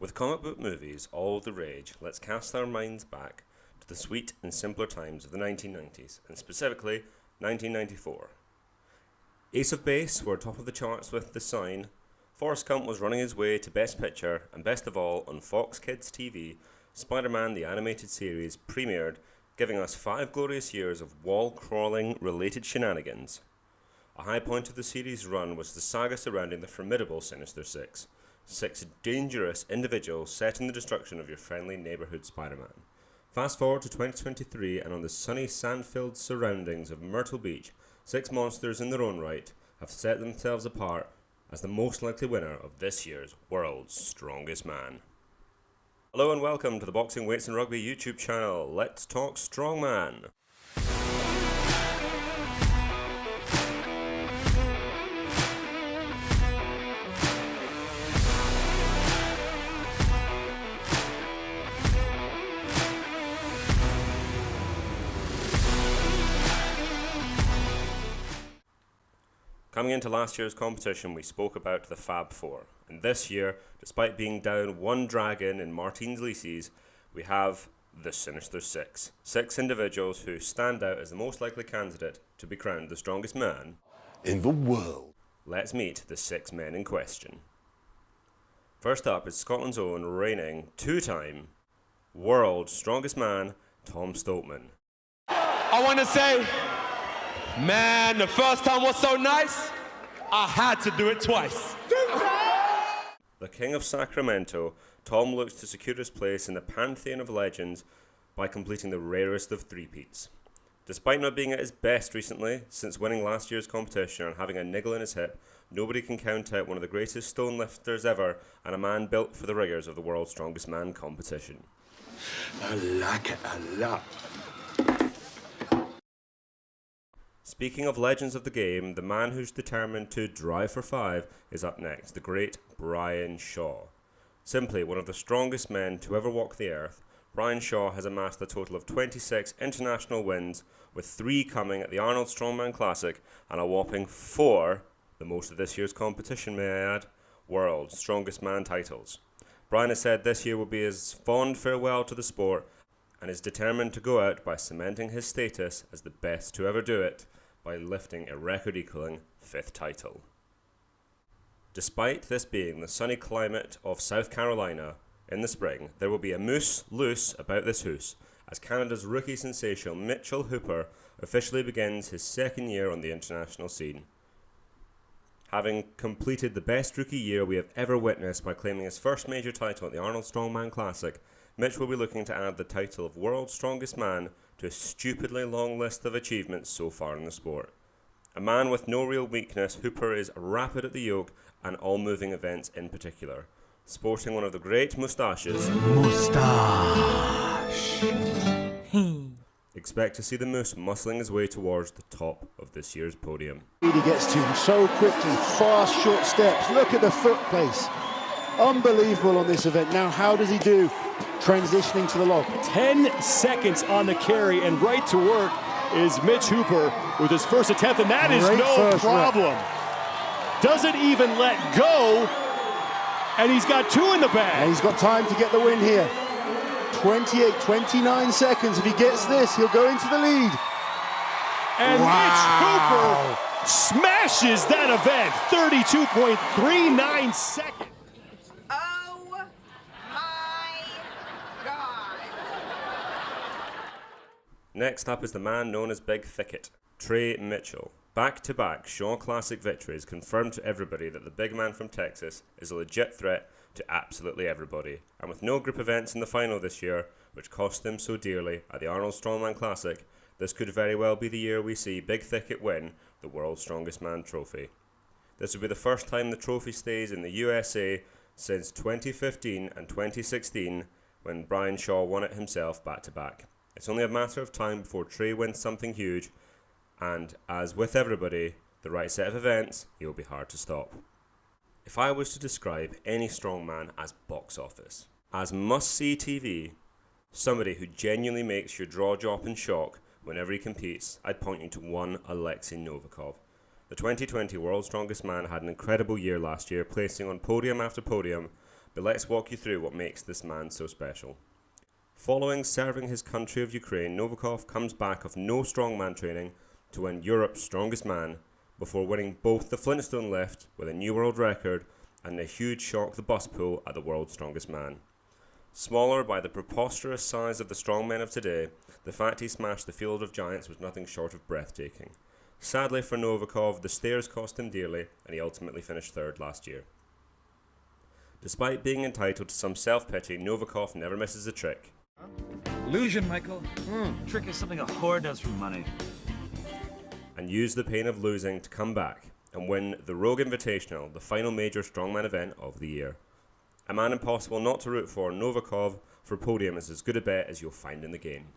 With comic book movies all the rage, let's cast our minds back to the sweet and simpler times of the 1990s, and specifically 1994. Ace of Base were top of the charts with The Sign, Forrest Gump was running his way to Best Picture, and best of all, on Fox Kids TV, Spider-Man the Animated Series premiered, giving us 5 glorious years of wall-crawling related shenanigans. A high point of the series' run was the saga surrounding the formidable Sinister Six. 6 dangerous individuals set in the destruction of your friendly neighborhood Spider-Man. Fast forward to 2023, and on the sunny sand-filled surroundings of Myrtle Beach, 6 monsters in their own right have set themselves apart as the most likely winner of this year's World's Strongest Man. Hello and welcome to the Boxing, Weights and Rugby YouTube channel. Let's talk Strongman. Coming into last year's competition, we spoke about the Fab Four, and this year, despite being down one dragon in Martins Licis, we have the Sinister Six. 6 individuals who stand out as the most likely candidate to be crowned the strongest man in the world. Let's meet the 6 men in question. First up is Scotland's own reigning 2-time World's Strongest Man, Tom Stoltman. I want to say, man, the first time was so nice, I had to do it twice. The King of Sacramento, Tom looks to secure his place in the pantheon of legends by completing the rarest of three-peats. Despite not being at his best recently, since winning last year's competition and having a niggle in his hip, nobody can count out one of the greatest stone lifters ever and a man built for the rigours of the World's Strongest Man competition. I like it a lot. Speaking of legends of the game, the man who's determined to drive for 5 is up next, the great Brian Shaw. Simply one of the strongest men to ever walk the earth, Brian Shaw has amassed a total of 26 international wins, with 3 coming at the Arnold Strongman Classic and a whopping 4, the most of this year's competition may I add, World's Strongest Man titles. Brian has said this year will be his fond farewell to the sport and is determined to go out by cementing his status as the best to ever do it, by lifting a record-equaling 5th title. Despite this being the sunny climate of South Carolina in the spring, there will be a moose loose about this hoose, as Canada's rookie sensation Mitchell Hooper officially begins his 2nd year on the international scene. Having completed the best rookie year we have ever witnessed by claiming his first major title at the Arnold Strongman Classic, Mitch will be looking to add the title of World's Strongest Man to a stupidly long list of achievements so far in the sport. A man with no real weakness, Hooper is rapid at the yoke and all moving events in particular, sporting one of the great moustaches. Moustache. Expect to see the moose muscling his way towards the top of this year's podium. He gets to him so quickly, fast, short steps. Look at the foot place. Unbelievable on this event. Now, how does he do transitioning to the log? 10 seconds on the carry, and right to work is Mitch Hooper with his first attempt, and that is no problem. Doesn't even let go, and he's got 2 in the bag. And he's got time to get the win here. 29 seconds. If he gets this, he'll go into the lead. And Mitch Hooper smashes that event, 32.39 seconds. Next up is the man known as Big Thicket, Trey Mitchell. Back-to-back Shaw Classic victories confirmed to everybody that the big man from Texas is a legit threat to absolutely everybody. And with no group events in the final this year, which cost him so dearly at the Arnold Strongman Classic, this could very well be the year we see Big Thicket win the World's Strongest Man trophy. This will be the first time the trophy stays in the USA since 2015 and 2016, when Brian Shaw won it himself back-to-back. It's only a matter of time before Trey wins something huge, and as with everybody, the right set of events, he'll be hard to stop. If I was to describe any strongman as box office, as must-see TV, somebody who genuinely makes your jaw drop in shock whenever he competes, I'd point you to one Alexei Novikov. The 2020 World's Strongest Man had an incredible year last year, placing on podium after podium, but let's walk you through what makes this man so special. Following serving his country of Ukraine, Novikov comes back of no strongman training to win Europe's strongest man, before winning both the Flintstone lift with a new world record and the huge shock the bus pull at the world's strongest man. Smaller by the preposterous size of the strongmen of today, the fact he smashed the field of giants was nothing short of breathtaking. Sadly for Novikov, the stairs cost him dearly, and he ultimately finished third last year. Despite being entitled to some self-pity, Novikov never misses a trick. Illusion, Michael. Trick is something a whore does for money. And used the pain of losing to come back and win the Rogue Invitational, the final major strongman event of the year. A man impossible not to root for, Novikov for podium is as good a bet as you'll find in the game.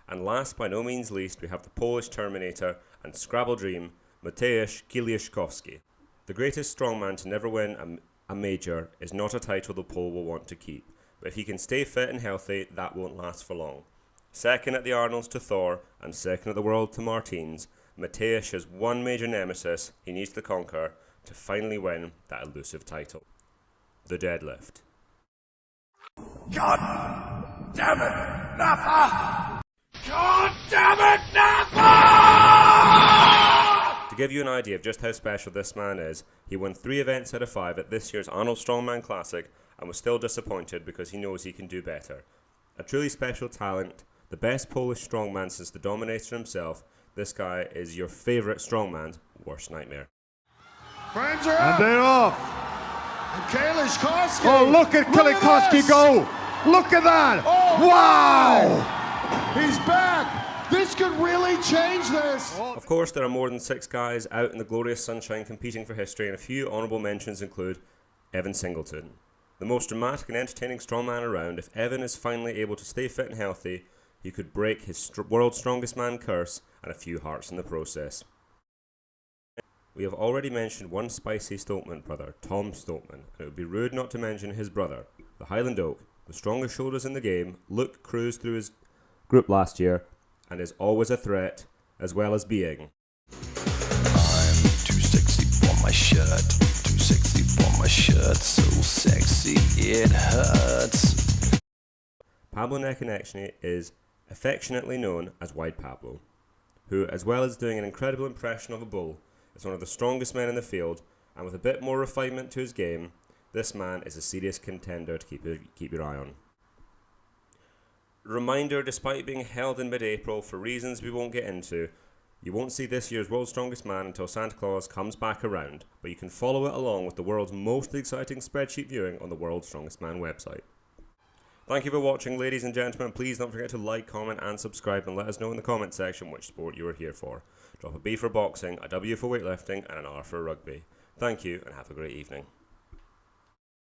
And last by no means least, we have the Polish Terminator and Scrabble Dream, Mateusz Kieliszkowski. The greatest strongman to never win a major is not a title the Pole will want to keep, but if he can stay fit and healthy, that won't last for long. Second at the Arnolds to Thor, and second at the World to Martins, Mateusz has one major nemesis he needs to conquer to finally win that elusive title. The deadlift. God damn it, Napa! God damn it, Napa! To give you an idea of just how special this man is, he won 3 events out of 5 at this year's Arnold Strongman Classic and was still disappointed because he knows he can do better. A truly special talent, the best Polish strongman since the Dominator himself, this guy is your favourite strongman's worst nightmare. Frames are up. And they're off. And Kieliszkowski. Oh, look at Kieliszkowski go. Look at that. Oh, wow. He's back. This could really change this. Of course, there are more than 6 guys out in the glorious sunshine competing for history, and a few honourable mentions include Evan Singleton. The most dramatic and entertaining strongman around, if Evan is finally able to stay fit and healthy, he could break his world's strongest man curse and a few hearts in the process. We have already mentioned one spicy Stoltman brother, Tom Stoltman, and it would be rude not to mention his brother, the Highland Oak, the strongest shoulders in the game. Luke cruised through his group last year and is always a threat, as well as being. I'm too sexy for my shirt, too sexy for my shirt, so sexy it hurts. Pablo Nekonechny is affectionately known as Wide Pablo, who, as well as doing an incredible impression of a bull, is one of the strongest men in the field, and with a bit more refinement to his game, this man is a serious contender to keep your eye on. Reminder, despite being held in mid-April for reasons we won't get into, you won't see this year's World's Strongest Man until Santa Claus comes back around, but you can follow it along with the world's most exciting spreadsheet viewing on the World's Strongest Man website. Thank you for watching, ladies and gentlemen. Please don't forget to like, comment and subscribe, and let us know in the comment section which sport you are here for. Drop a B for boxing, a W for weightlifting and an R for rugby. Thank you and have a great evening.